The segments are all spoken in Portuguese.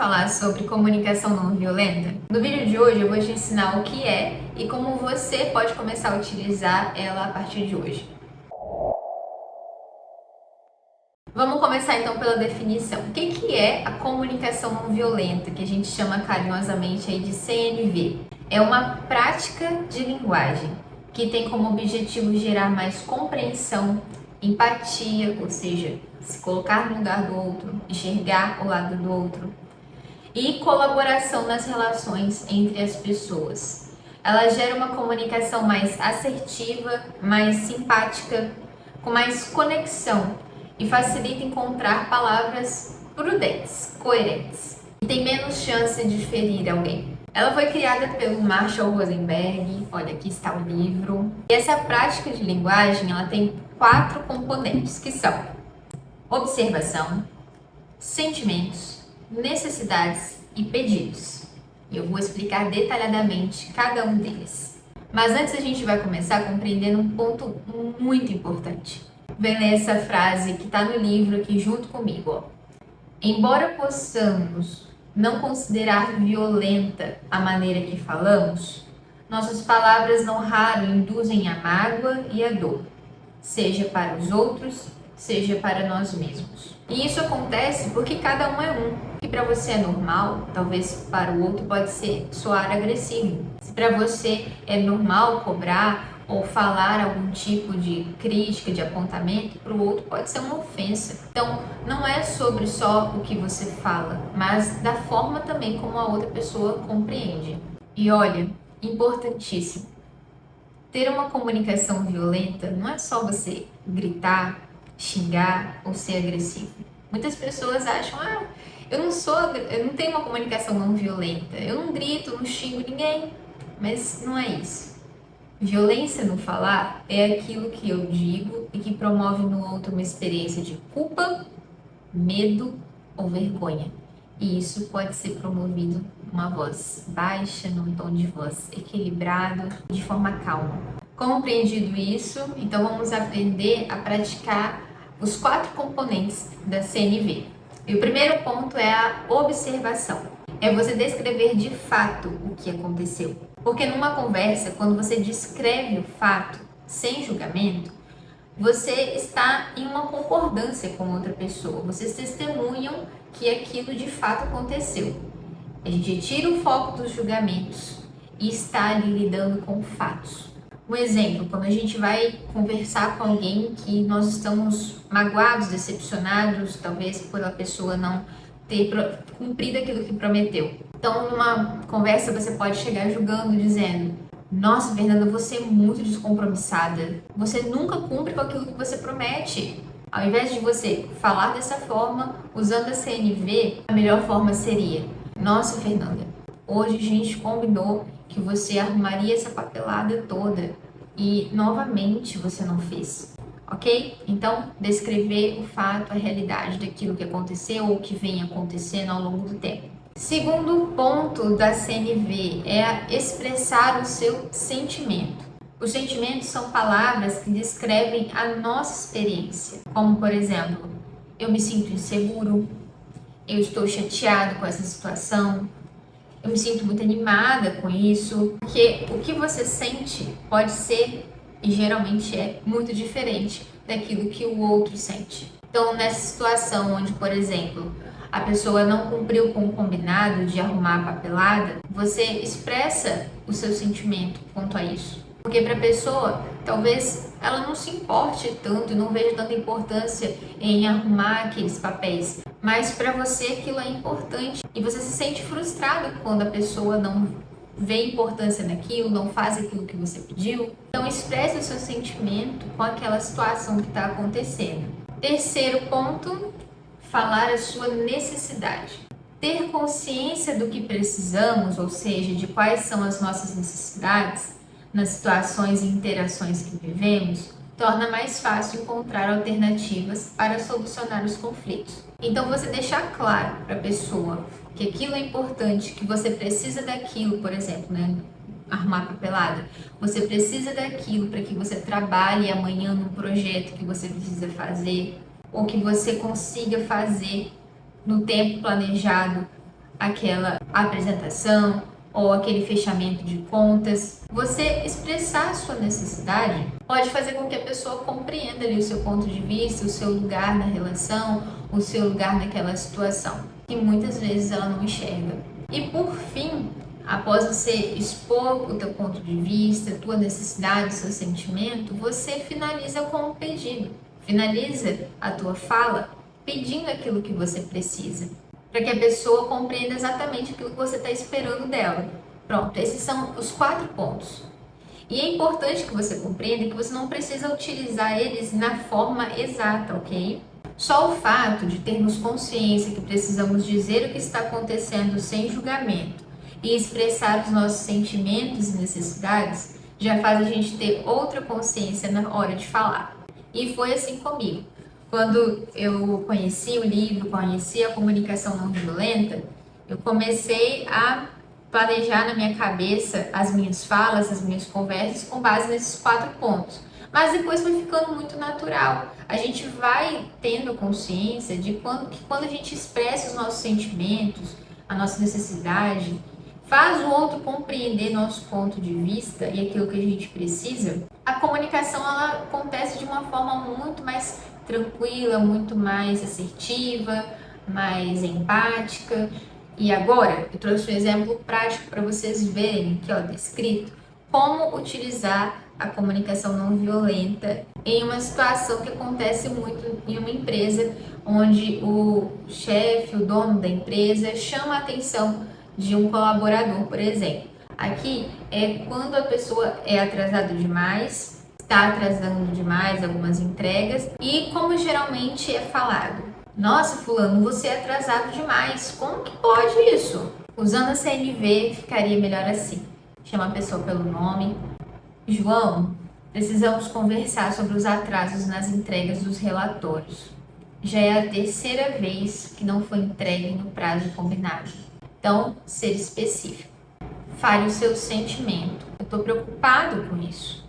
falar sobre comunicação não violenta? No vídeo de hoje eu vou te ensinar o que é e como você pode começar a utilizar ela a partir de hoje. Vamos começar então pela definição. O que é a comunicação não violenta, que a gente chama carinhosamente aí de CNV? É uma prática de linguagem que tem como objetivo gerar mais compreensão, empatia, ou seja, se colocar no lugar do outro, enxergar o lado do outro, e colaboração nas relações entre as pessoas. Ela gera uma comunicação mais assertiva, mais simpática, com mais conexão e facilita encontrar palavras prudentes, coerentes e tem menos chance de ferir alguém. Ela foi criada pelo Marshall Rosenberg, olha, aqui está o livro. E essa prática de linguagem, ela tem 4 componentes, que são observação, sentimentos, necessidades e pedidos. E eu vou explicar detalhadamente cada um deles. Mas antes a gente vai começar compreendendo um ponto muito importante. Vem ler essa frase que está no livro aqui junto comigo, ó. Embora possamos não considerar violenta a maneira que falamos, nossas palavras não raro induzem a mágoa e a dor, seja para os outros, seja para nós mesmos. E isso acontece porque cada um é um. O que para você é normal, talvez para o outro pode soar agressivo. Se para você é normal cobrar ou falar algum tipo de crítica, de apontamento, para o outro pode ser uma ofensa. Então, não é sobre só o que você fala, mas da forma também como a outra pessoa compreende. E olha, importantíssimo, ter uma comunicação violenta não é só você gritar, xingar ou ser agressivo. Muitas pessoas acham, eu não tenho uma comunicação não violenta, eu não grito, não xingo ninguém, mas não é isso. Violência no falar é aquilo que eu digo e que promove no outro uma experiência de culpa, medo ou vergonha. E isso pode ser promovido numa voz baixa, num tom de voz equilibrado, de forma calma. Compreendido isso, então vamos aprender a praticar os 4 componentes da CNV. E o primeiro ponto é a observação. É você descrever de fato o que aconteceu. Porque numa conversa, quando você descreve o fato sem julgamento, você está em uma concordância com outra pessoa. Vocês testemunham que aquilo de fato aconteceu. A gente tira o foco dos julgamentos e está ali lidando com fatos. Um exemplo, quando a gente vai conversar com alguém que nós estamos magoados, decepcionados, talvez por a pessoa não ter cumprido aquilo que prometeu. Então, numa conversa, você pode chegar julgando, dizendo: nossa, Fernanda, você é muito descompromissada. Você nunca cumpre com aquilo que você promete. Ao invés de você falar dessa forma, usando a CNV, a melhor forma seria: nossa, Fernanda, hoje a gente combinou que você arrumaria essa papelada toda e novamente você não fez. Ok? Então, descrever o fato, a realidade daquilo que aconteceu ou que vem acontecendo ao longo do tempo. Segundo ponto da CNV é expressar o seu sentimento. Os sentimentos são palavras que descrevem a nossa experiência, como por exemplo, eu me sinto inseguro, eu estou chateado com essa situação, eu me sinto muito animada com isso, porque o que você sente pode ser, e geralmente é, muito diferente daquilo que o outro sente. Então, nessa situação onde, por exemplo, a pessoa não cumpriu com o combinado de arrumar a papelada, você expressa o seu sentimento quanto a isso. Porque para a pessoa, talvez ela não se importe tanto e não veja tanta importância em arrumar aqueles papéis. Mas para você aquilo é importante e você se sente frustrado quando a pessoa não vê importância naquilo, não faz aquilo que você pediu. Então expresse o seu sentimento com aquela situação que está acontecendo. Terceiro ponto, falar a sua necessidade. Ter consciência do que precisamos, ou seja, de quais são as nossas necessidades nas situações e interações que vivemos, torna mais fácil encontrar alternativas para solucionar os conflitos. Então você deixar claro para a pessoa que aquilo é importante, que você precisa daquilo, por exemplo, arrumar papelada, você precisa daquilo para que você trabalhe amanhã no projeto que você precisa fazer, ou que você consiga fazer no tempo planejado aquela apresentação ou aquele fechamento de contas. Você expressar a sua necessidade pode fazer com que a pessoa compreenda ali o seu ponto de vista, o seu lugar na relação, o seu lugar naquela situação, que muitas vezes ela não enxerga. E por fim, após você expor o teu ponto de vista, a tua necessidade, o seu sentimento, você finaliza com um pedido. Finaliza a tua fala pedindo aquilo que você precisa, para que a pessoa compreenda exatamente aquilo que você está esperando dela. Pronto, esses são os 4 pontos. E é importante que você compreenda que você não precisa utilizar eles na forma exata, ok? Só o fato de termos consciência que precisamos dizer o que está acontecendo sem julgamento e expressar os nossos sentimentos e necessidades já faz a gente ter outra consciência na hora de falar. E foi assim comigo. Quando eu conheci o livro, conheci a comunicação não violenta, eu comecei a planejar na minha cabeça as minhas falas, as minhas conversas com base nesses 4 pontos. Mas depois foi ficando muito natural. A gente vai tendo consciência de que quando a gente expressa os nossos sentimentos, a nossa necessidade, faz o outro compreender nosso ponto de vista e aquilo que a gente precisa, a comunicação ela acontece de uma forma muito mais tranquila, muito mais assertiva, mais empática. E agora eu trouxe um exemplo prático para vocês verem aqui, ó, descrito como utilizar a comunicação não violenta em uma situação que acontece muito em uma empresa, onde o chefe, o dono da empresa, chama a atenção de um colaborador, por exemplo. Aqui é quando a pessoa é atrasada demais, está atrasando demais algumas entregas e como geralmente é falado: nossa, fulano, você é atrasado demais, como que pode isso? Usando a CNV ficaria melhor assim. Chama a pessoa pelo nome. João, precisamos conversar sobre os atrasos nas entregas dos relatórios. Já é a 3ª vez que não foi entregue no prazo combinado. Então, ser específico. Fale o seu sentimento. Eu estou preocupado com isso.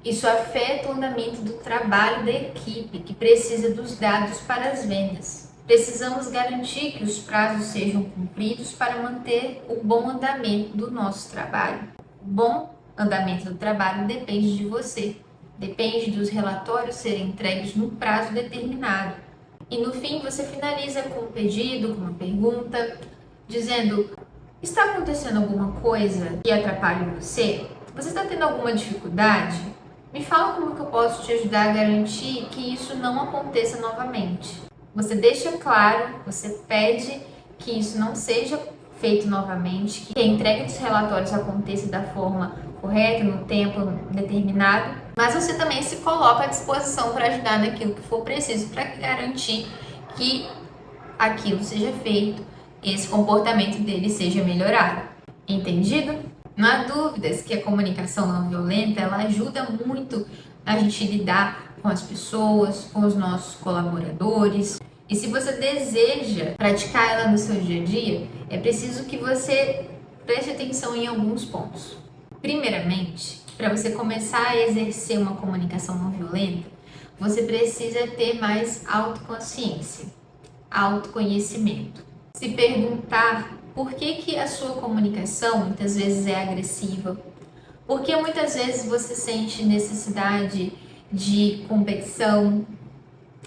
Isso afeta o andamento do trabalho da equipe, que precisa dos dados para as vendas. Precisamos garantir que os prazos sejam cumpridos para manter o bom andamento do nosso trabalho. O bom andamento do trabalho depende de você. Depende dos relatórios serem entregues no prazo determinado. E no fim, você finaliza com um pedido, com uma pergunta, dizendo: está acontecendo alguma coisa que atrapalhe você? Você está tendo alguma dificuldade? Me fala como que eu posso te ajudar a garantir que isso não aconteça novamente. Você deixa claro, você pede que isso não seja feito novamente, que a entrega dos relatórios aconteça da forma correta, no tempo determinado, mas você também se coloca à disposição para ajudar naquilo que for preciso para garantir que aquilo seja feito, esse comportamento dele seja melhorado. Entendido? Não há dúvidas que a comunicação não violenta ela ajuda muito a gente lidar com as pessoas, com os nossos colaboradores. E se você deseja praticar ela no seu dia a dia, é preciso que você preste atenção em alguns pontos. Primeiramente, para você começar a exercer uma comunicação não violenta, você precisa ter mais autoconsciência, autoconhecimento. Se perguntar por que a sua comunicação muitas vezes é agressiva, porque muitas vezes você sente necessidade de competição,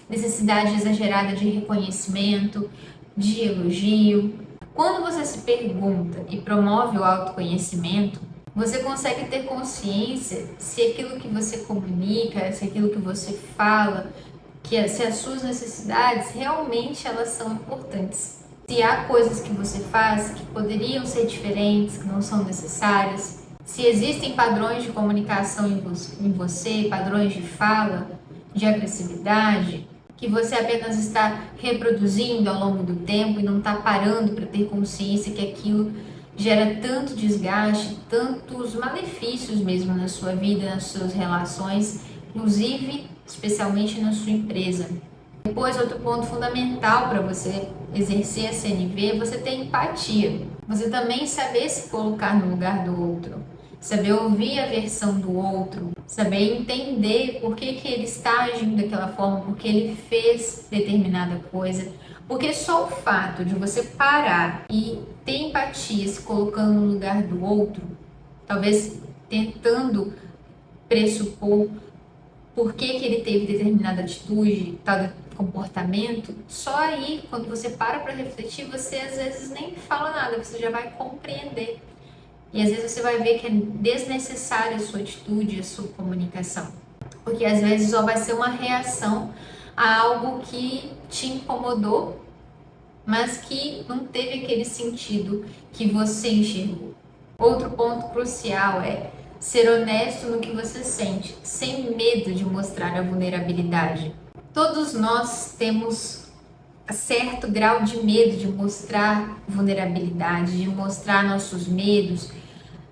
necessidade exagerada de reconhecimento, de elogio. Quando você se pergunta e promove o autoconhecimento, você consegue ter consciência se aquilo que você comunica, se aquilo que você fala, se as suas necessidades realmente elas são importantes. Se há coisas que você faz que poderiam ser diferentes, que não são necessárias, se existem padrões de comunicação em você, padrões de fala, de agressividade, que você apenas está reproduzindo ao longo do tempo e não está parando para ter consciência que aquilo gera tanto desgaste, tantos malefícios mesmo na sua vida, nas suas relações, inclusive, especialmente na sua empresa. Depois, outro ponto fundamental para você exercer a CNV, você ter empatia. Você também saber se colocar no lugar do outro, saber ouvir a versão do outro, saber entender por que ele está agindo daquela forma, porque ele fez determinada coisa, Porque só o fato de você parar e ter empatia, se colocando no lugar do outro, talvez tentando pressupor por que ele teve determinada atitude, tal comportamento, só aí, quando você para refletir, você às vezes nem fala nada, você já vai compreender. E às vezes você vai ver que é desnecessária a sua atitude, a sua comunicação. Porque às vezes só vai ser uma reação a algo que te incomodou, mas que não teve aquele sentido que você enxergou. Outro ponto crucial é ser honesto no que você sente, sem medo de mostrar a vulnerabilidade. Todos nós temos certo grau de medo de mostrar vulnerabilidade, de mostrar nossos medos,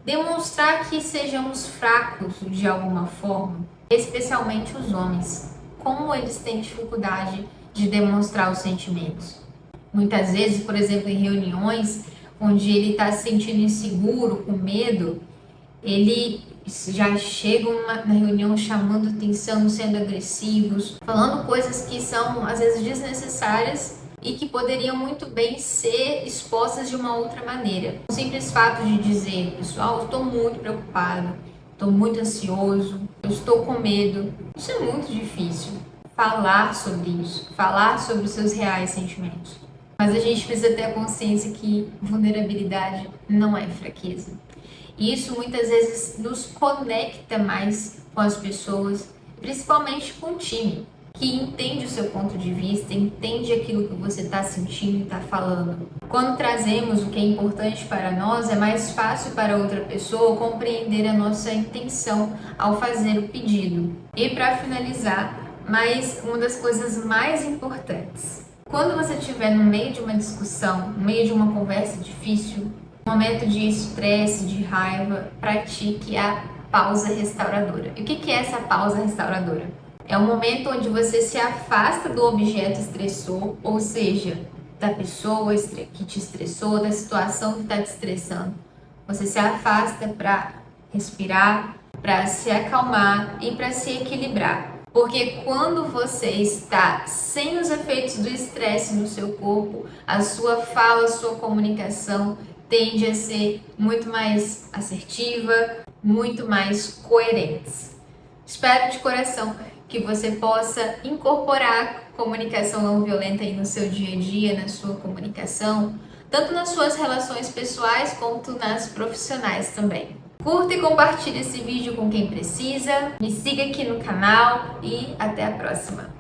demonstrar que sejamos fracos de alguma forma, especialmente os homens. Como eles têm dificuldade de demonstrar os sentimentos. Muitas vezes, por exemplo, em reuniões onde ele está se sentindo inseguro, com medo, ele já chega na reunião chamando atenção, sendo agressivos, falando coisas que são às vezes desnecessárias e que poderiam muito bem ser expostas de uma outra maneira. O simples fato de dizer, pessoal, eu estou muito preocupado, estou muito ansioso, eu estou com medo, isso é muito difícil. Falar sobre isso, falar sobre os seus reais sentimentos. Mas a gente precisa ter a consciência que vulnerabilidade não é fraqueza. E isso muitas vezes nos conecta mais com as pessoas, principalmente com o time, que entende o seu ponto de vista, entende aquilo que você está sentindo e está falando. Quando trazemos o que é importante para nós, é mais fácil para outra pessoa compreender a nossa intenção ao fazer o pedido. E para finalizar, uma das coisas mais importantes. Quando você estiver no meio de uma discussão, no meio de uma conversa difícil, momento de estresse, de raiva, pratique a pausa restauradora. E o que é essa pausa restauradora? É um momento onde você se afasta do objeto estressor, ou seja, da pessoa que te estressou, da situação que está te estressando. Você se afasta para respirar, para se acalmar e para se equilibrar. Porque quando você está sem os efeitos do estresse no seu corpo, a sua fala, a sua comunicação tende a ser muito mais assertiva, muito mais coerente. Espero de coração que você possa incorporar comunicação não violenta aí no seu dia a dia, na sua comunicação, tanto nas suas relações pessoais quanto nas profissionais também. Curta e compartilhe esse vídeo com quem precisa, me siga aqui no canal e até a próxima!